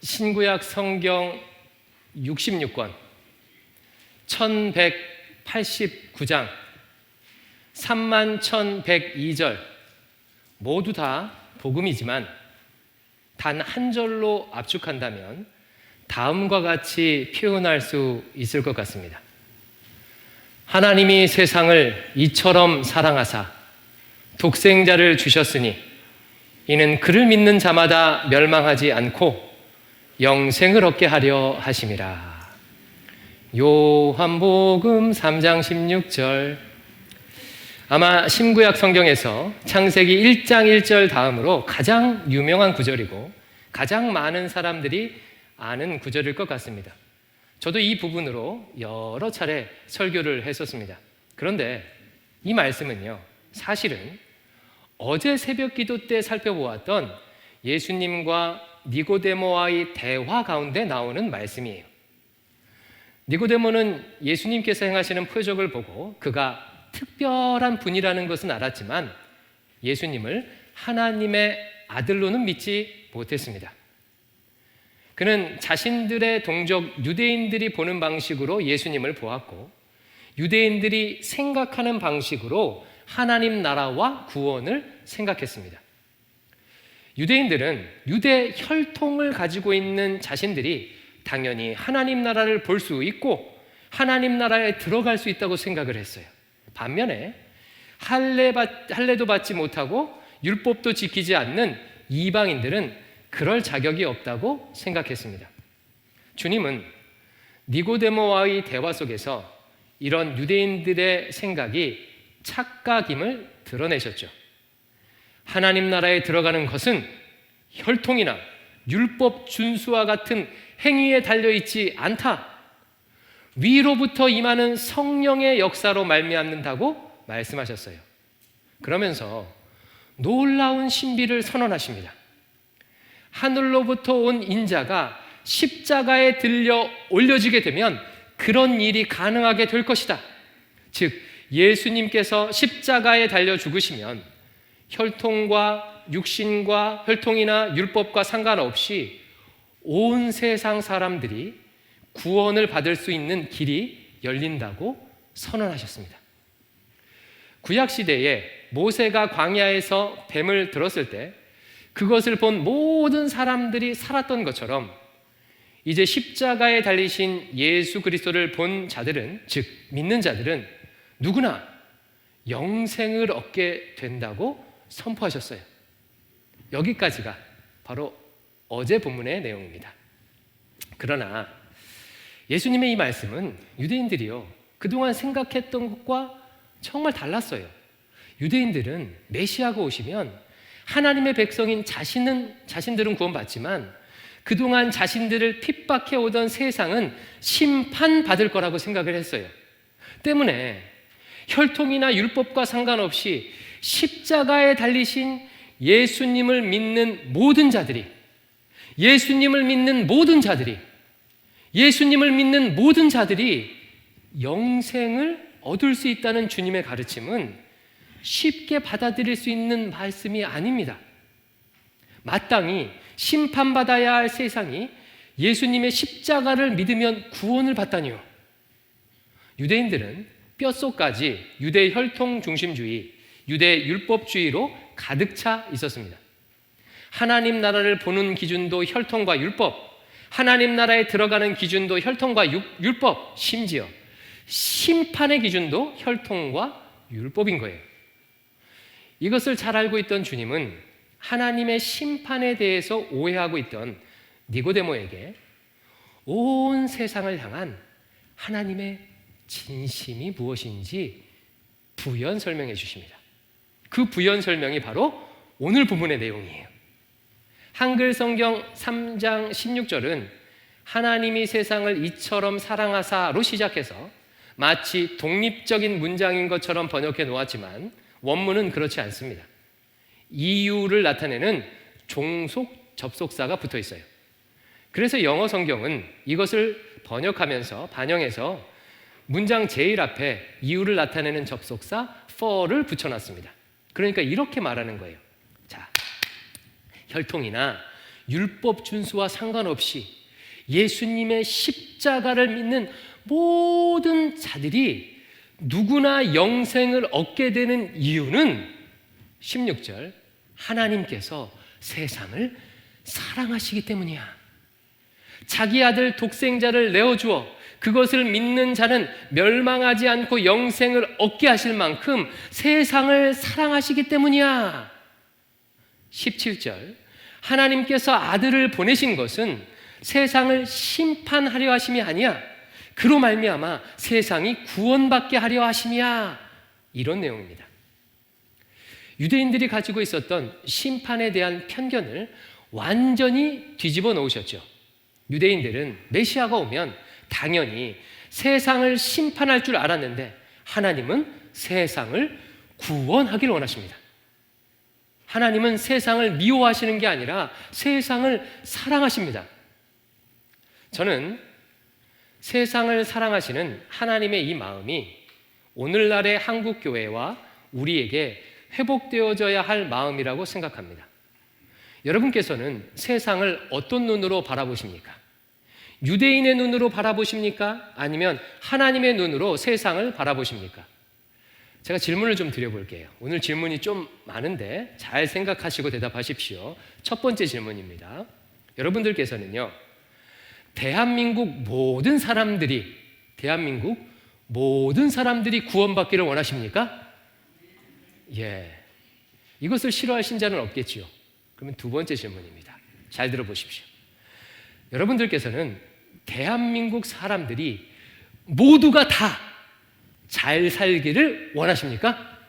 신구약 성경 66권, 1189장, 31,102절 모두 다 복음이지만 단 한 절로 압축한다면 다음과 같이 표현할 수 있을 것 같습니다. 하나님이 세상을 이처럼 사랑하사 독생자를 주셨으니 이는 그를 믿는 자마다 멸망하지 않고 영생을 얻게 하려 하심이라. 요한복음 3장 16절. 아마 신구약 성경에서 창세기 1장 1절 다음으로 가장 유명한 구절이고 가장 많은 사람들이 아는 구절일 것 같습니다. 저도 이 부분으로 여러 차례 설교를 했었습니다. 그런데 이 말씀은요, 사실은 어제 새벽 기도 때 살펴보았던 예수님과 니고데모와의 대화 가운데 나오는 말씀이에요. 니고데모는 예수님께서 행하시는 표적을 보고 그가 특별한 분이라는 것은 알았지만 예수님을 하나님의 아들로는 믿지 못했습니다. 그는 자신들의 동족 유대인들이 보는 방식으로 예수님을 보았고 유대인들이 생각하는 방식으로 하나님 나라와 구원을 생각했습니다. 유대인들은 유대 혈통을 가지고 있는 자신들이 당연히 하나님 나라를 볼 수 있고 하나님 나라에 들어갈 수 있다고 생각을 했어요. 반면에 할례도 받지 못하고 율법도 지키지 않는 이방인들은 그럴 자격이 없다고 생각했습니다. 주님은 니고데모와의 대화 속에서 이런 유대인들의 생각이 착각임을 드러내셨죠. 하나님 나라에 들어가는 것은 혈통이나 율법 준수와 같은 행위에 달려있지 않다. 위로부터 임하는 성령의 역사로 말미암는다고 말씀하셨어요. 그러면서 놀라운 신비를 선언하십니다. 하늘로부터 온 인자가 십자가에 들려 올려지게 되면 그런 일이 가능하게 될 것이다. 즉 예수님께서 십자가에 달려 죽으시면 혈통과 육신과 혈통이나 율법과 상관없이 온 세상 사람들이 구원을 받을 수 있는 길이 열린다고 선언하셨습니다. 구약시대에 모세가 광야에서 뱀을 들었을 때 그것을 본 모든 사람들이 살았던 것처럼 이제 십자가에 달리신 예수 그리스도를 본 자들은, 즉 믿는 자들은 누구나 영생을 얻게 된다고 선포하셨어요. 여기까지가 바로 어제 본문의 내용입니다. 그러나 예수님의 이 말씀은 유대인들이요 그동안 생각했던 것과 정말 달랐어요. 유대인들은 메시아가 오시면 하나님의 백성인 자신들은 구원받지만 그동안 자신들을 핍박해 오던 세상은 심판받을 거라고 생각을 했어요. 때문에 혈통이나 율법과 상관없이 십자가에 달리신 예수님을 믿는 모든 자들이 예수님을 믿는 모든 자들이 영생을 얻을 수 있다는 주님의 가르침은 쉽게 받아들일 수 있는 말씀이 아닙니다. 마땅히 심판받아야 할 세상이 예수님의 십자가를 믿으면 구원을 받다니요. 유대인들은 뼛속까지 유대 혈통 중심주의, 유대 율법주의로 가득 차 있었습니다. 하나님 나라를 보는 기준도 혈통과 율법, 하나님 나라에 들어가는 기준도 혈통과 율법, 심지어 심판의 기준도 혈통과 율법인 거예요. 이것을 잘 알고 있던 주님은 하나님의 심판에 대해서 오해하고 있던 니고데모에게 온 세상을 향한 하나님의 진심이 무엇인지 부연 설명해 주십니다. 그 부연 설명이 바로 오늘 본문의 내용이에요. 한글 성경 3장 16절은 하나님이 세상을 이처럼 사랑하사로 시작해서 마치 독립적인 문장인 것처럼 번역해 놓았지만 원문은 그렇지 않습니다. 이유를 나타내는 종속 접속사가 붙어 있어요. 그래서 영어 성경은 이것을 반영해서 문장 제일 앞에 이유를 나타내는 접속사 for를 붙여놨습니다. 그러니까 이렇게 말하는 거예요. 자, 혈통이나 율법 준수와 상관없이 예수님의 십자가를 믿는 모든 자들이 누구나 영생을 얻게 되는 이유는 16절, 하나님께서 세상을 사랑하시기 때문이야. 자기 아들 독생자를 내어주어 그것을 믿는 자는 멸망하지 않고 영생을 얻게 하실 만큼 세상을 사랑하시기 때문이야. 17절, 하나님께서 아들을 보내신 것은 세상을 심판하려 하심이 아니야. 그로 말미암아 세상이 구원받게 하려 하심이야. 이런 내용입니다. 유대인들이 가지고 있었던 심판에 대한 편견을 완전히 뒤집어 놓으셨죠. 유대인들은 메시아가 오면 당연히 세상을 심판할 줄 알았는데 하나님은 세상을 구원하기를 원하십니다. 하나님은 세상을 미워하시는 게 아니라 세상을 사랑하십니다. 저는 세상을 사랑하시는 하나님의 이 마음이 오늘날의 한국교회와 우리에게 회복되어져야 할 마음이라고 생각합니다. 여러분께서는 세상을 어떤 눈으로 바라보십니까? 유대인의 눈으로 바라보십니까? 아니면 하나님의 눈으로 세상을 바라보십니까? 제가 질문을 좀 드려볼게요. 오늘 질문이 좀 많은데 잘 생각하시고 대답하십시오. 첫 번째 질문입니다. 여러분들께서는요, 대한민국 모든 사람들이 구원받기를 원하십니까? 예. 이것을 싫어할 신자는 없겠지요. 그러면 두 번째 질문입니다. 잘 들어보십시오. 여러분들께서는 대한민국 사람들이 모두가 다 잘 살기를 원하십니까?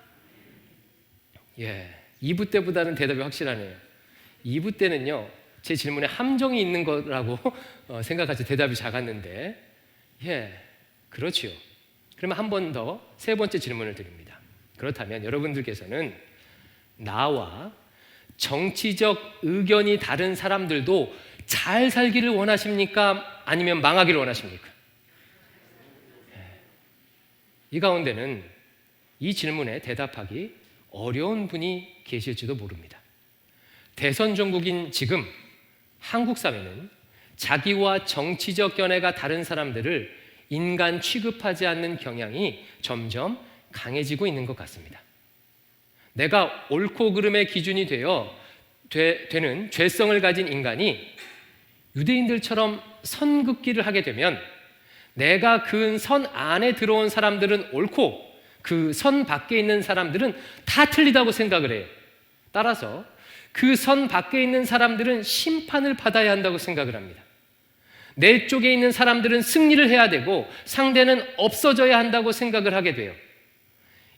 예. 2부 때보다는 대답이 확실하네요. 2부 때는요, 제 질문에 함정이 있는 거라고 생각하지 대답이 작았는데, 예, 그렇지요. 그러면 한 번 더 세 번째 질문을 드립니다. 그렇다면 여러분들께서는 나와 정치적 의견이 다른 사람들도 잘 살기를 원하십니까? 아니면 망하기를 원하십니까? 이 가운데는 이 질문에 대답하기 어려운 분이 계실지도 모릅니다. 대선 종국인 지금 한국 사회는 자기와 정치적 견해가 다른 사람들을 인간 취급하지 않는 경향이 점점 강해지고 있는 것 같습니다. 내가 옳고 그름의 기준이 되는 죄성을 가진 인간이 유대인들처럼 선 긋기를 하게 되면 내가 그은 선 안에 들어온 사람들은 옳고 그 선 밖에 있는 사람들은 다 틀리다고 생각을 해요. 따라서 그 선 밖에 있는 사람들은 심판을 받아야 한다고 생각을 합니다. 내 쪽에 있는 사람들은 승리를 해야 되고 상대는 없어져야 한다고 생각을 하게 돼요.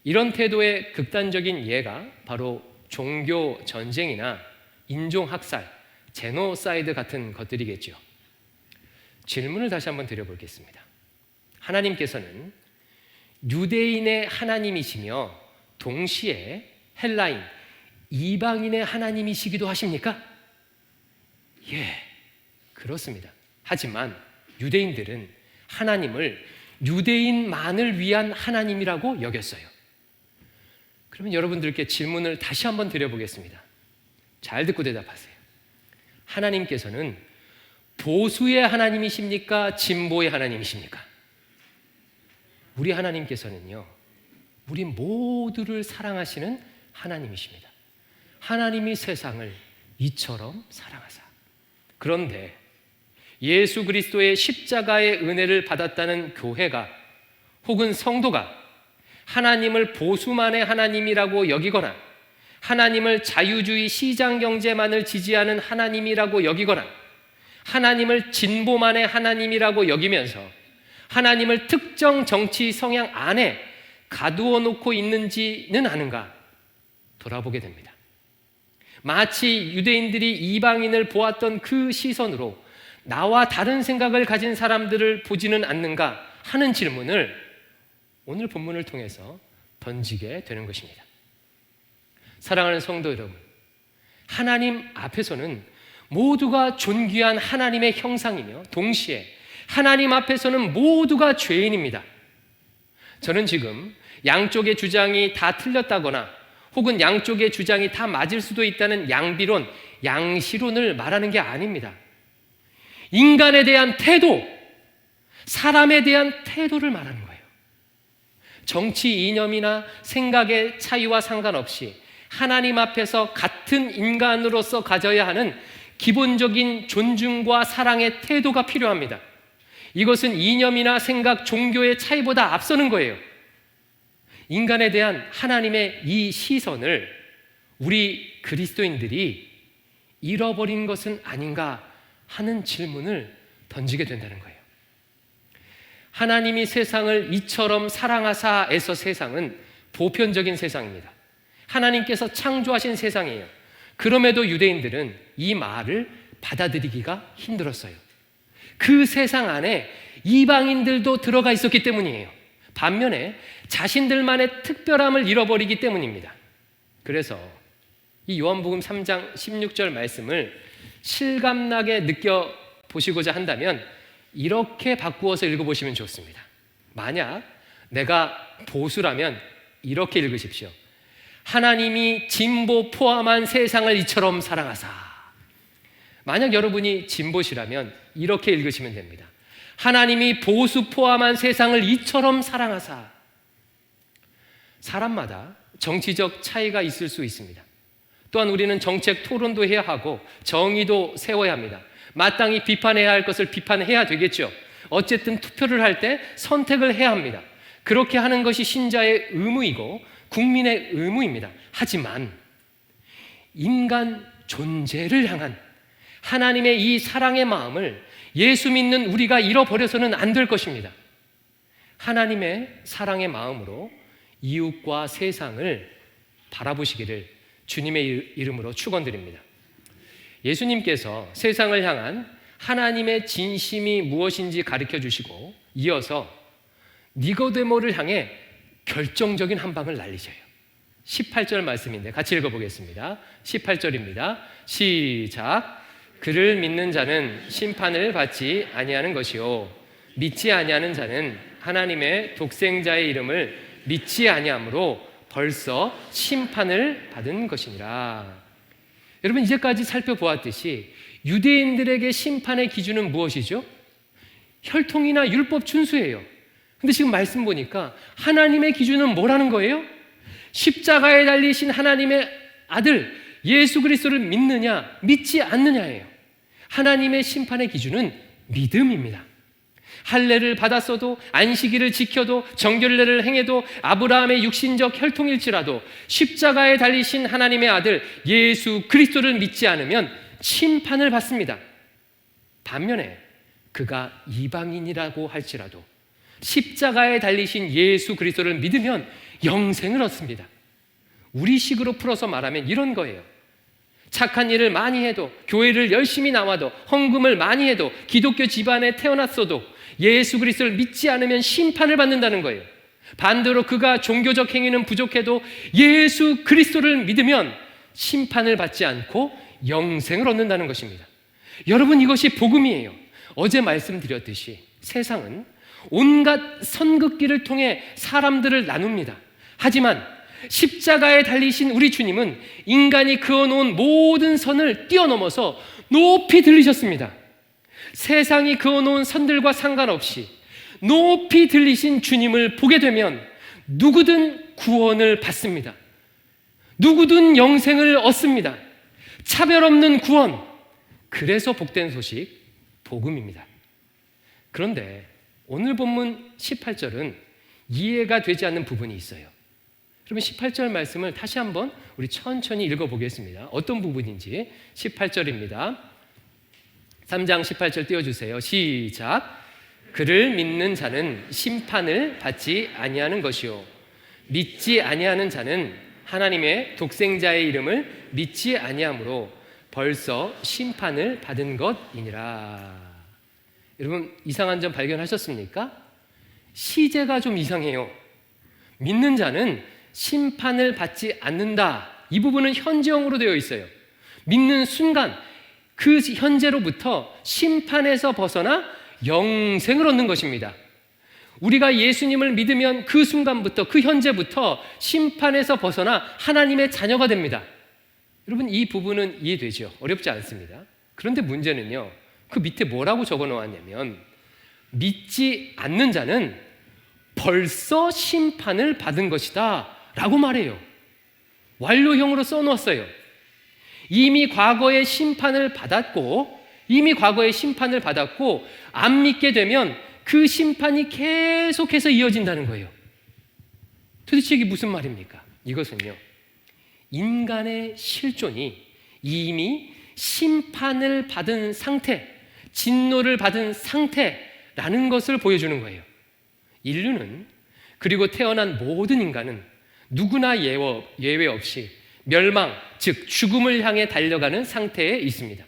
이런 태도의 극단적인 예가 바로 종교 전쟁이나 인종 학살, 제노사이드 같은 것들이겠죠. 질문을 다시 한번 드려보겠습니다. 하나님께서는 유대인의 하나님이시며 동시에 헬라인, 이방인의 하나님이시기도 하십니까? 예, 그렇습니다. 하지만 유대인들은 하나님을 유대인만을 위한 하나님이라고 여겼어요. 그러면 여러분들께 질문을 다시 한번 드려보겠습니다. 잘 듣고 대답하세요. 하나님께서는 보수의 하나님이십니까? 진보의 하나님이십니까? 우리 하나님께서는요, 우리 모두를 사랑하시는 하나님이십니다. 하나님이 세상을 이처럼 사랑하사. 그런데 예수 그리스도의 십자가의 은혜를 받았다는 교회가 혹은 성도가 하나님을 보수만의 하나님이라고 여기거나 하나님을 자유주의 시장 경제만을 지지하는 하나님이라고 여기거나 하나님을 진보만의 하나님이라고 여기면서 하나님을 특정 정치 성향 안에 가두어 놓고 있는지는 아는가 돌아보게 됩니다. 마치 유대인들이 이방인을 보았던 그 시선으로 나와 다른 생각을 가진 사람들을 보지는 않는가 하는 질문을 오늘 본문을 통해서 던지게 되는 것입니다. 사랑하는 성도 여러분, 하나님 앞에서는 모두가 존귀한 하나님의 형상이며 동시에 하나님 앞에서는 모두가 죄인입니다. 저는 지금 양쪽의 주장이 다 틀렸다거나 혹은 양쪽의 주장이 다 맞을 수도 있다는 양비론, 양시론을 말하는 게 아닙니다. 인간에 대한 태도, 사람에 대한 태도를 말하는 거예요. 정치 이념이나 생각의 차이와 상관없이 하나님 앞에서 같은 인간으로서 가져야 하는 기본적인 존중과 사랑의 태도가 필요합니다. 이것은 이념이나 생각, 종교의 차이보다 앞서는 거예요. 인간에 대한 하나님의 이 시선을 우리 그리스도인들이 잃어버린 것은 아닌가 하는 질문을 던지게 된다는 거예요. 하나님이 세상을 이처럼 사랑하사에서 세상은 보편적인 세상입니다. 하나님께서 창조하신 세상이에요. 그럼에도 유대인들은 이 말을 받아들이기가 힘들었어요. 그 세상 안에 이방인들도 들어가 있었기 때문이에요. 반면에 자신들만의 특별함을 잃어버리기 때문입니다. 그래서 이 요한복음 3장 16절 말씀을 실감나게 느껴보시고자 한다면 이렇게 바꾸어서 읽어보시면 좋습니다. 만약 내가 보수라면 이렇게 읽으십시오. 하나님이 진보 포함한 세상을 이처럼 사랑하사. 만약 여러분이 진보시라면 이렇게 읽으시면 됩니다. 하나님이 보수 포함한 세상을 이처럼 사랑하사. 사람마다 정치적 차이가 있을 수 있습니다. 또한 우리는 정책 토론도 해야 하고 정의도 세워야 합니다. 마땅히 비판해야 할 것을 비판해야 되겠죠. 어쨌든 투표를 할 때 선택을 해야 합니다. 그렇게 하는 것이 신자의 의무이고 국민의 의무입니다. 하지만 인간 존재를 향한 하나님의 이 사랑의 마음을 예수 믿는 우리가 잃어버려서는 안 될 것입니다. 하나님의 사랑의 마음으로 이웃과 세상을 바라보시기를 주님의 이름으로 축원드립니다. 예수님께서 세상을 향한 하나님의 진심이 무엇인지 가르쳐 주시고 이어서 니고데모를 향해 결정적인 한 방을 날리셔요. 18절 말씀인데 같이 읽어보겠습니다. 18절입니다. 시작. 그를 믿는 자는 심판을 받지 아니하는 것이요 믿지 아니하는 자는 하나님의 독생자의 이름을 믿지 아니하므로 벌써 심판을 받은 것이니라. 여러분, 이제까지 살펴보았듯이 유대인들에게 심판의 기준은 무엇이죠? 혈통이나 율법 준수예요. 근데 지금 말씀 보니까 하나님의 기준은 뭐라는 거예요? 십자가에 달리신 하나님의 아들 예수 그리스도를 믿느냐 믿지 않느냐예요. 하나님의 심판의 기준은 믿음입니다. 할례를 받았어도 안식일을 지켜도 정결례를 행해도 아브라함의 육신적 혈통일지라도 십자가에 달리신 하나님의 아들 예수 그리스도를 믿지 않으면 심판을 받습니다. 반면에 그가 이방인이라고 할지라도 십자가에 달리신 예수 그리스도를 믿으면 영생을 얻습니다. 우리식으로 풀어서 말하면 이런 거예요. 착한 일을 많이 해도, 교회를 열심히 나와도, 헌금을 많이 해도, 기독교 집안에 태어났어도 예수 그리스도를 믿지 않으면 심판을 받는다는 거예요. 반대로 그가 종교적 행위는 부족해도 예수 그리스도를 믿으면 심판을 받지 않고 영생을 얻는다는 것입니다. 여러분, 이것이 복음이에요. 어제 말씀드렸듯이 세상은 온갖 선긋기를 통해 사람들을 나눕니다. 하지만 십자가에 달리신 우리 주님은 인간이 그어놓은 모든 선을 뛰어넘어서 높이 들리셨습니다. 세상이 그어놓은 선들과 상관없이 높이 들리신 주님을 보게 되면 누구든 구원을 받습니다. 누구든 영생을 얻습니다. 차별 없는 구원, 그래서 복된 소식, 복음입니다. 그런데 오늘 본문 18절은 이해가 되지 않는 부분이 있어요. 그러면 18절 말씀을 다시 한번 우리 천천히 읽어보겠습니다. 어떤 부분인지 18절입니다. 3장 18절 띄워주세요. 시작. 그를 믿는 자는 심판을 받지 아니하는 것이요 믿지 아니하는 자는 하나님의 독생자의 이름을 믿지 아니하므로 벌써 심판을 받은 것이니라. 여러분, 이상한 점 발견하셨습니까? 시제가 좀 이상해요. 믿는 자는 심판을 받지 않는다. 이 부분은 현재형으로 되어 있어요. 믿는 순간 그 현재로부터 심판에서 벗어나 영생을 얻는 것입니다. 우리가 예수님을 믿으면 그 순간부터, 그 현재부터 심판에서 벗어나 하나님의 자녀가 됩니다. 여러분, 이 부분은 이해되죠? 어렵지 않습니다. 그런데 문제는요, 그 밑에 뭐라고 적어 놓았냐면, 믿지 않는 자는 벌써 심판을 받은 것이다 라고 말해요. 완료형으로 써놓았어요. 이미 과거에 심판을 받았고 안 믿게 되면 그 심판이 계속해서 이어진다는 거예요. 도대체 이게 무슨 말입니까? 이것은요, 인간의 실존이 이미 심판을 받은 상태, 진노를 받은 상태라는 것을 보여주는 거예요. 인류는, 그리고 태어난 모든 인간은 누구나 예외 없이 멸망, 즉 죽음을 향해 달려가는 상태에 있습니다.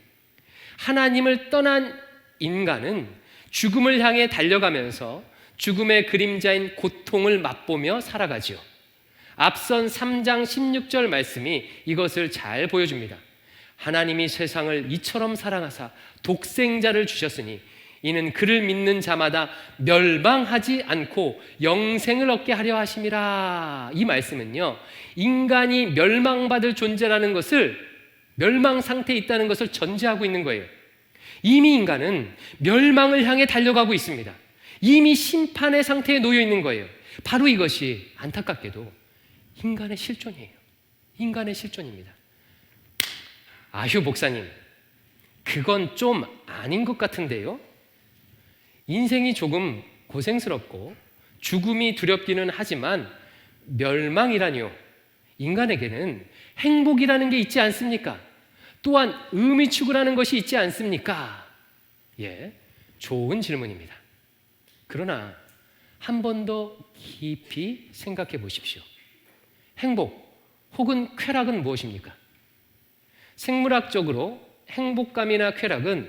하나님을 떠난 인간은 죽음을 향해 달려가면서 죽음의 그림자인 고통을 맛보며 살아가지요. 앞선 3장 16절 말씀이 이것을 잘 보여줍니다. 하나님이 세상을 이처럼 사랑하사 독생자를 주셨으니 이는 그를 믿는 자마다 멸망하지 않고 영생을 얻게 하려 하심이라. 이 말씀은요, 인간이 멸망받을 존재라는 것을, 멸망 상태에 있다는 것을 전제하고 있는 거예요. 이미 인간은 멸망을 향해 달려가고 있습니다. 이미 심판의 상태에 놓여 있는 거예요. 바로 이것이 안타깝게도 인간의 실존이에요. 인간의 실존입니다. 아휴 목사님, 그건 좀 아닌 것 같은데요? 인생이 조금 고생스럽고 죽음이 두렵기는 하지만 멸망이라니요, 인간에게는 행복이라는 게 있지 않습니까? 또한 의미 추구라는 것이 있지 않습니까? 예, 좋은 질문입니다. 그러나 한 번 더 깊이 생각해 보십시오. 행복 혹은 쾌락은 무엇입니까? 생물학적으로 행복감이나 쾌락은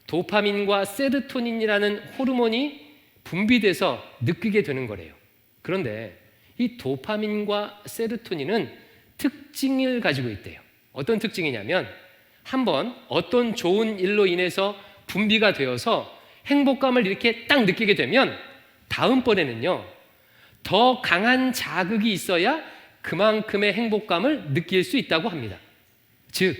도파민과 세로토닌이라는 호르몬이 분비돼서 느끼게 되는 거래요. 그런데 이 도파민과 세로토닌은 특징을 가지고 있대요. 어떤 특징이냐면, 한번 어떤 좋은 일로 인해서 분비가 되어서 행복감을 이렇게 딱 느끼게 되면 다음번에는요, 더 강한 자극이 있어야 그만큼의 행복감을 느낄 수 있다고 합니다. 즉,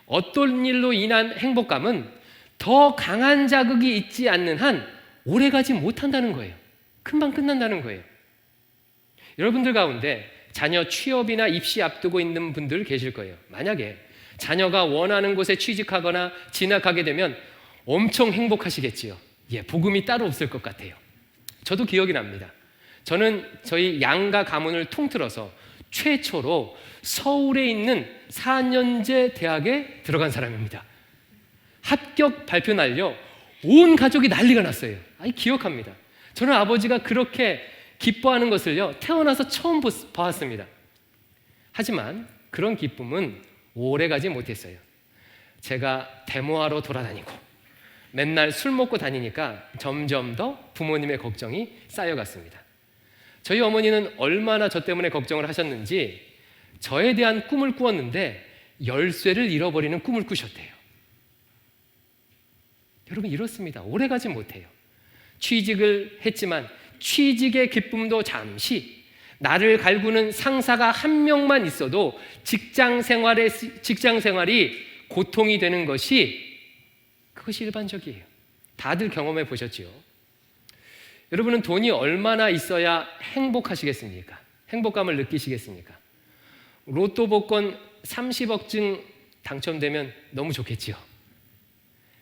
어떤 일로 인한 행복감은 더 강한 자극이 있지 않는 한 오래가지 못한다는 거예요. 금방 끝난다는 거예요. 여러분들 가운데 자녀 취업이나 입시 앞두고 있는 분들 계실 거예요. 만약에 자녀가 원하는 곳에 취직하거나 진학하게 되면 엄청 행복하시겠지요. 예, 복음이 따로 없을 것 같아요. 저도 기억이 납니다. 저는 저희 양가 가문을 통틀어서 최초로 서울에 있는 4년제 대학에 들어간 사람입니다. 합격 발표 날요, 온 가족이 난리가 났어요. 기억합니다. 저는 아버지가 그렇게 기뻐하는 것을요, 태어나서 처음 봤습니다. 하지만 그런 기쁨은 오래가지 못했어요. 제가 데모하러 돌아다니고 맨날 술 먹고 다니니까 점점 더 부모님의 걱정이 쌓여갔습니다. 저희 어머니는 얼마나 저 때문에 걱정을 하셨는지 저에 대한 꿈을 꾸었는데 열쇠를 잃어버리는 꿈을 꾸셨대요. 여러분, 이렇습니다. 오래가지 못해요. 취직을 했지만 취직의 기쁨도 잠시, 나를 갈구는 상사가 한 명만 있어도 직장 생활이 고통이 되는 것이, 그것이 일반적이에요. 다들 경험해 보셨지요? 여러분은 돈이 얼마나 있어야 행복하시겠습니까? 행복감을 느끼시겠습니까? 로또 복권 30억쯤 당첨되면 너무 좋겠지요.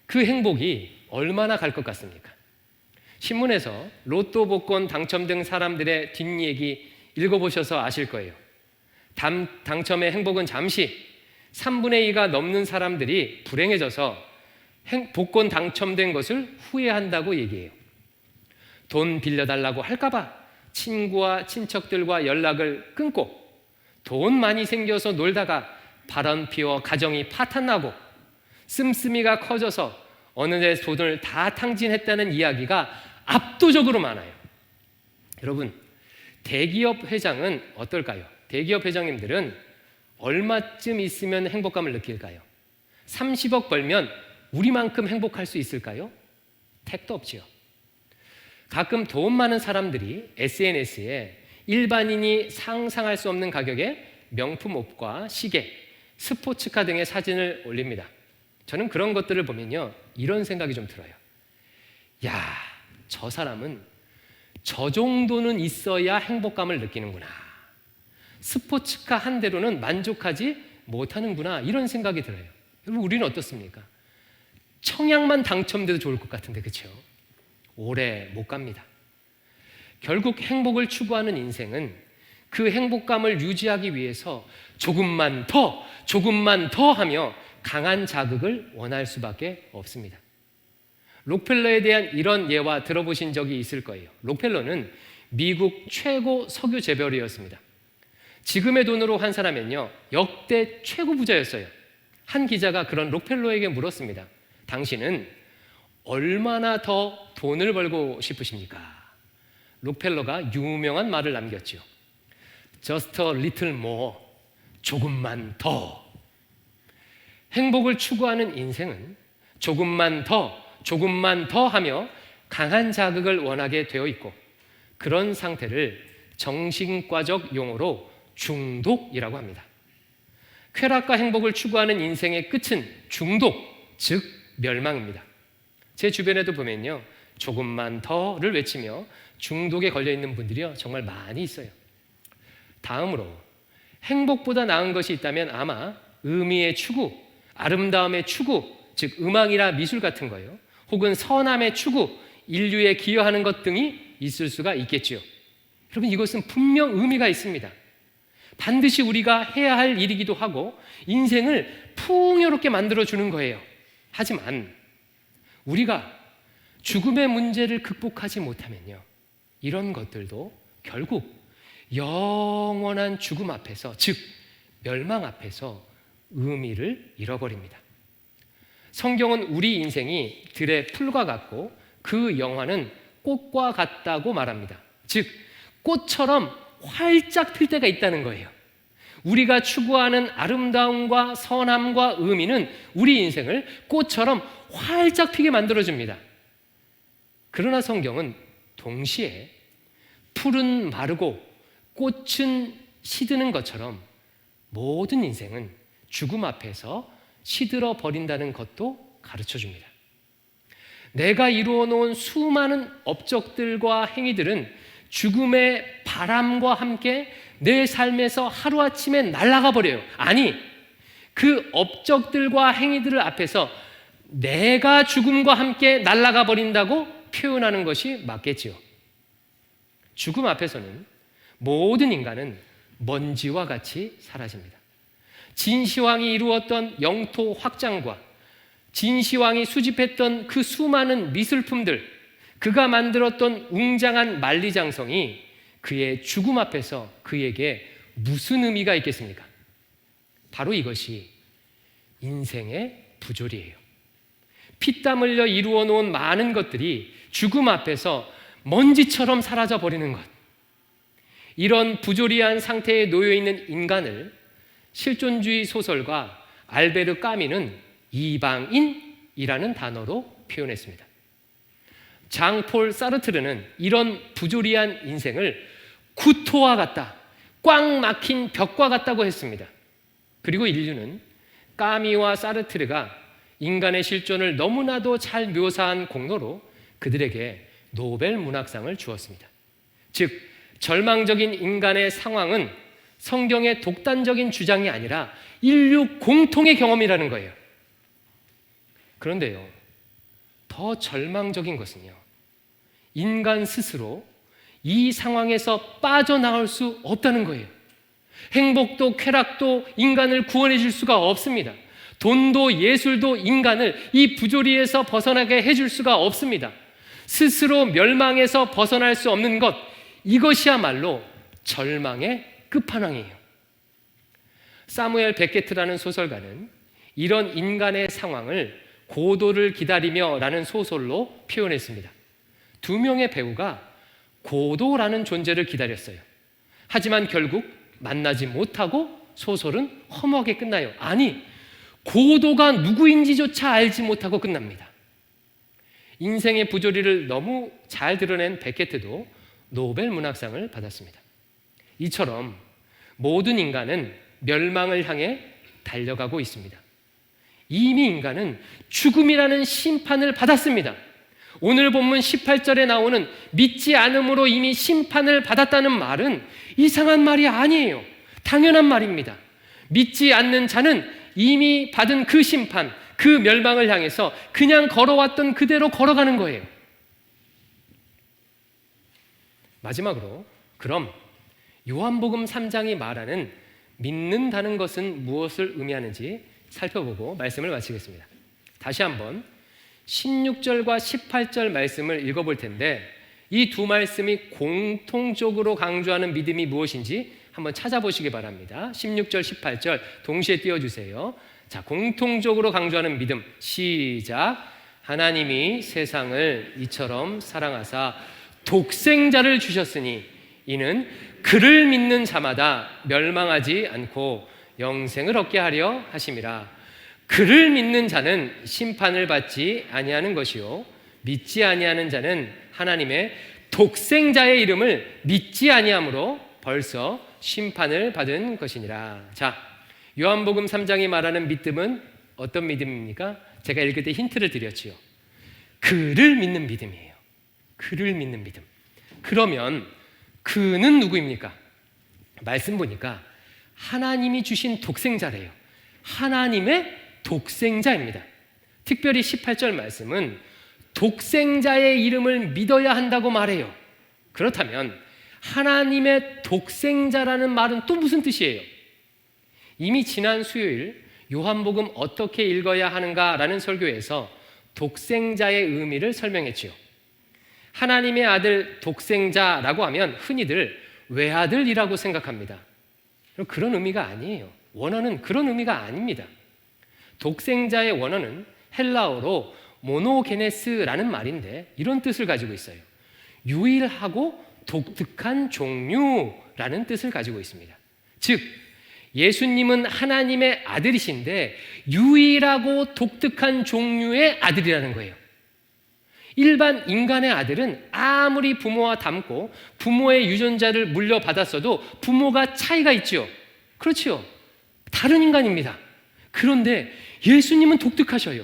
그 행복이 얼마나 갈 것 같습니까? 신문에서 로또 복권 당첨된 사람들의 뒷얘기 읽어보셔서 아실 거예요. 당첨의 행복은 잠시, 3분의 2가 넘는 사람들이 불행해져서 복권 당첨된 것을 후회한다고 얘기해요. 돈 빌려달라고 할까봐 친구와 친척들과 연락을 끊고, 돈 많이 생겨서 놀다가 바람 피워 가정이 파탄나고, 씀씀이가 커져서 어느 데 돈을 다 탕진했다는 이야기가 압도적으로 많아요. 여러분, 대기업 회장은 어떨까요? 대기업 회장님들은 얼마쯤 있으면 행복감을 느낄까요? 30억 벌면 우리만큼 행복할 수 있을까요? 택도 없지요. 가끔 돈 많은 사람들이 SNS에 일반인이 상상할 수 없는 가격의 명품 옷과 시계, 스포츠카 등의 사진을 올립니다. 저는 그런 것들을 보면요, 이런 생각이 좀 들어요. 야, 저 사람은 저 정도는 있어야 행복감을 느끼는구나. 스포츠카 한 대로는 만족하지 못하는구나. 이런 생각이 들어요. 여러분, 우리는 어떻습니까? 청약만 당첨돼도 좋을 것 같은데, 그렇죠? 오래 못 갑니다. 결국 행복을 추구하는 인생은 그 행복감을 유지하기 위해서 조금만 더 하며 강한 자극을 원할 수밖에 없습니다. 록펠러에 대한 이런 예화 들어보신 적이 있을 거예요. 록펠러는 미국 최고 석유 재벌이었습니다. 지금의 돈으로 환산하면요, 역대 최고 부자였어요. 한 기자가 그런 록펠러에게 물었습니다. 당신은 얼마나 더 돈을 벌고 싶으십니까? 록펠러가 유명한 말을 남겼죠. Just a little more. 조금만 더. 행복을 추구하는 인생은 조금만 더 하며 강한 자극을 원하게 되어 있고, 그런 상태를 정신과적 용어로 중독이라고 합니다. 쾌락과 행복을 추구하는 인생의 끝은 중독, 즉 멸망입니다. 제 주변에도 보면요, 조금만 더를 외치며 중독에 걸려 있는 분들이요, 정말 많이 있어요. 다음으로 행복보다 나은 것이 있다면 아마 의미의 추구, 아름다움의 추구, 즉 음악이나 미술 같은 거요, 혹은 선함의 추구, 인류에 기여하는 것 등이 있을 수가 있겠죠. 여러분, 이것은 분명 의미가 있습니다. 반드시 우리가 해야 할 일이기도 하고 인생을 풍요롭게 만들어주는 거예요. 하지만 우리가 죽음의 문제를 극복하지 못하면요, 이런 것들도 결국 영원한 죽음 앞에서, 즉 멸망 앞에서 의미를 잃어버립니다. 성경은 우리 인생이 들의 풀과 같고 그 영화는 꽃과 같다고 말합니다. 즉 꽃처럼 활짝 필 때가 있다는 거예요. 우리가 추구하는 아름다움과 선함과 의미는 우리 인생을 꽃처럼 활짝 피게 만들어줍니다. 그러나 성경은 동시에 풀은 마르고 꽃은 시드는 것처럼 모든 인생은 죽음 앞에서 시들어 버린다는 것도 가르쳐 줍니다. 내가 이루어 놓은 수많은 업적들과 행위들은 죽음의 바람과 함께 내 삶에서 하루아침에 날아가 버려요. 아니, 그 업적들과 행위들 앞에서 내가 죽음과 함께 날아가 버린다고 표현하는 것이 맞겠지요. 죽음 앞에서는 모든 인간은 먼지와 같이 사라집니다. 진시황이 이루었던 영토 확장과 진시황이 수집했던 그 수많은 미술품들, 그가 만들었던 웅장한 만리장성이 그의 죽음 앞에서 그에게 무슨 의미가 있겠습니까? 바로 이것이 인생의 부조리예요. 피땀 흘려 이루어 놓은 많은 것들이 죽음 앞에서 먼지처럼 사라져 버리는 것. 이런 부조리한 상태에 놓여 있는 인간을 실존주의 소설가 알베르 까미는 이방인이라는 단어로 표현했습니다. 장폴 사르트르는 이런 부조리한 인생을 구토와 같다, 꽉 막힌 벽과 같다고 했습니다. 그리고 인류는 까미와 사르트르가 인간의 실존을 너무나도 잘 묘사한 공로로 그들에게 노벨 문학상을 주었습니다. 즉, 절망적인 인간의 상황은 성경의 독단적인 주장이 아니라 인류 공통의 경험이라는 거예요. 그런데요, 더 절망적인 것은요, 인간 스스로 이 상황에서 빠져나올 수 없다는 거예요. 행복도 쾌락도 인간을 구원해 줄 수가 없습니다. 돈도 예술도 인간을 이 부조리에서 벗어나게 해줄 수가 없습니다. 스스로 멸망에서 벗어날 수 없는 것, 이것이야말로 절망의 끝판왕이에요. 사무엘 베케트라는 소설가는 이런 인간의 상황을 고도를 기다리며 라는 소설로 표현했습니다. 두 명의 배우가 고도라는 존재를 기다렸어요. 하지만 결국 만나지 못하고 소설은 허무하게 끝나요. 아니, 고도가 누구인지조차 알지 못하고 끝납니다. 인생의 부조리를 너무 잘 드러낸 베케트도 노벨 문학상을 받았습니다. 이처럼 모든 인간은 멸망을 향해 달려가고 있습니다. 이미 인간은 죽음이라는 심판을 받았습니다. 오늘 본문 18절에 나오는 믿지 않음으로 이미 심판을 받았다는 말은 이상한 말이 아니에요. 당연한 말입니다. 믿지 않는 자는 이미 받은 그 심판, 그 멸망을 향해서 그냥 걸어왔던 그대로 걸어가는 거예요. 마지막으로 그럼 요한복음 3장이 말하는 믿는다는 것은 무엇을 의미하는지 살펴보고 말씀을 마치겠습니다. 다시 한번 16절과 18절 말씀을 읽어볼 텐데 이 두 말씀이 공통적으로 강조하는 믿음이 무엇인지 한번 찾아보시기 바랍니다. 16절, 18절 동시에 띄워주세요. 자, 공통적으로 강조하는 믿음 시작. 하나님이 세상을 이처럼 사랑하사 독생자를 주셨으니 이는 그를 믿는 자마다 멸망하지 않고 영생을 얻게 하려 하심이라. 그를 믿는 자는 심판을 받지 아니하는 것이요 믿지 아니하는 자는 하나님의 독생자의 이름을 믿지 아니함으로 벌써 심판을 받은 것이니라. 자, 요한복음 3장이 말하는 믿음은 어떤 믿음입니까? 제가 읽을 때 힌트를 드렸지요. 그를 믿는 믿음이에요. 그를 믿는 믿음. 그러면 그는 누구입니까? 말씀 보니까 하나님이 주신 독생자래요. 하나님의 독생자입니다. 특별히 18절 말씀은 독생자의 이름을 믿어야 한다고 말해요. 그렇다면 하나님의 독생자라는 말은 또 무슨 뜻이에요? 이미 지난 수요일 요한복음 어떻게 읽어야 하는가라는 설교에서 독생자의 의미를 설명했지요. 하나님의 아들 독생자라고 하면 흔히들 외아들이라고 생각합니다. 그런 의미가 아니에요. 원어는 그런 의미가 아닙니다. 독생자의 원어는 헬라어로 모노게네스라는 말인데 이런 뜻을 가지고 있어요. 유일하고 독특한 종류라는 뜻을 가지고 있습니다. 즉 예수님은 하나님의 아들이신데 유일하고 독특한 종류의 아들이라는 거예요. 일반 인간의 아들은 아무리 부모와 닮고 부모의 유전자를 물려받았어도 부모가 차이가 있죠. 그렇죠. 다른 인간입니다. 그런데 예수님은 독특하셔요.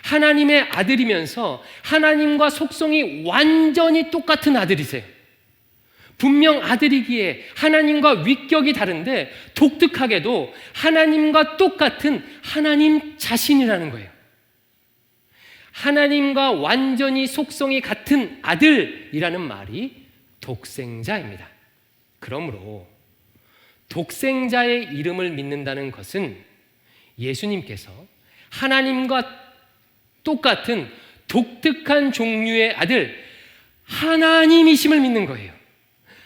하나님의 아들이면서 하나님과 속성이 완전히 똑같은 아들이세요. 분명 아들이기에 하나님과 위격이 다른데 독특하게도 하나님과 똑같은 하나님 자신이라는 거예요. 하나님과 완전히 속성이 같은 아들이라는 말이 독생자입니다. 그러므로 독생자의 이름을 믿는다는 것은 예수님께서 하나님과 똑같은 독특한 종류의 아들 하나님이심을 믿는 거예요.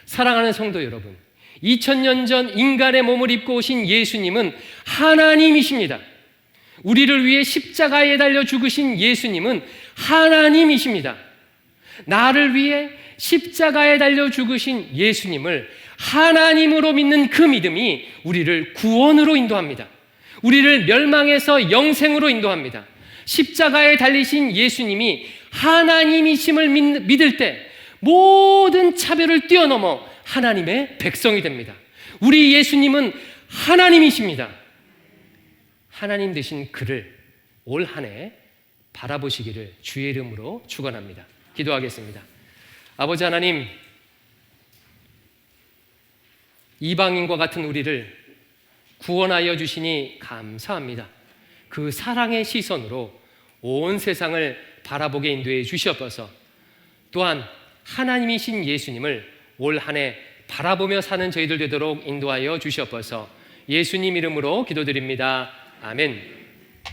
사랑하는 성도 여러분, 2000년 전 인간의 몸을 입고 오신 예수님은 하나님이십니다. 우리를 위해 십자가에 달려 죽으신 예수님은 하나님이십니다. 나를 위해 십자가에 달려 죽으신 예수님을 하나님으로 믿는 그 믿음이 우리를 구원으로 인도합니다. 우리를 멸망에서 영생으로 인도합니다. 십자가에 달리신 예수님이 하나님이심을 믿을 때 모든 차별을 뛰어넘어 하나님의 백성이 됩니다. 우리 예수님은 하나님이십니다. 하나님 되신 그를 올 한 해 바라보시기를 주의 이름으로 축원합니다. 기도하겠습니다. 아버지 하나님, 이방인과 같은 우리를 구원하여 주시니 감사합니다. 그 사랑의 시선으로 온 세상을 바라보게 인도해 주시옵소서. 또한 하나님이신 예수님을 올 한 해 바라보며 사는 저희들 되도록 인도하여 주시옵소서. 예수님 이름으로 기도드립니다. 아멘.